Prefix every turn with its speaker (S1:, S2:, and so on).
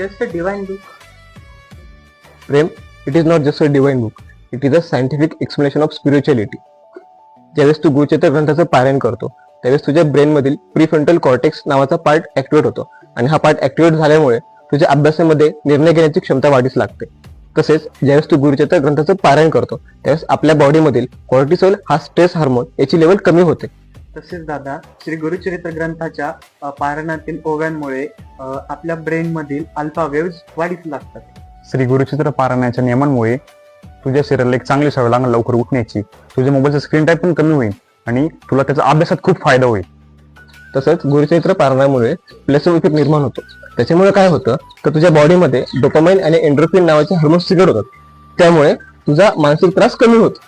S1: just a divine book.
S2: Prem, it is not just a divine book, it is a scientific explanation of spirituality. ज्यावेळेस तू गुरुचरित्र ग्रंथाचं पारायण करतो त्यावेळेस तुझ्या brain मधील प्रीफ्रंटल कॉर्टेक्स नावाचा पार्ट ऍक्टिव्हेट होतो आणि हा पार्ट ऍक्टिव्हेट झाल्यामुळे तुझ्या अभ्यासामध्ये निर्णय घेण्याची क्षमता वाढीस लागते. तसेच ज्यावेळेस तू गुरुचरित्र ग्रंथाचं पारायण करतो त्यावेळेस आपल्या बॉडीमधील कॉर्टिसोल हा स्ट्रेस हार्मोन याची लेवल कमी होते.
S1: तसेच दादा, श्री गुरुचरित्र ग्रंथाच्या पारायणातील ओव्यांमुळे आपल्या ब्रेन मधील अल्फा वेव्ज वाढीस लागतात.
S3: श्री गुरुचरित्र पारायणाच्या नियमांमुळे तुझ्या शरीराला एक चांगली सवय लागणार लवकर उठण्याची. तुझ्या मोबाईलचा स्क्रीन टाइम पण कमी होईल आणि तुला त्याचा अभ्यासात खूप फायदा होईल.
S2: तसंच गुरुचरित्र पारायणामुळे प्लेसो इफेक्ट निर्माण होतो. त्याच्यामुळे काय होतं तर तुझ्या बॉडीमध्ये डोपामाइन आणि एंड्रोफिन नावाचे हार्मोन्स सिक्रेट होतात. त्यामुळे तुझा मानसिक त्रास कमी होतो.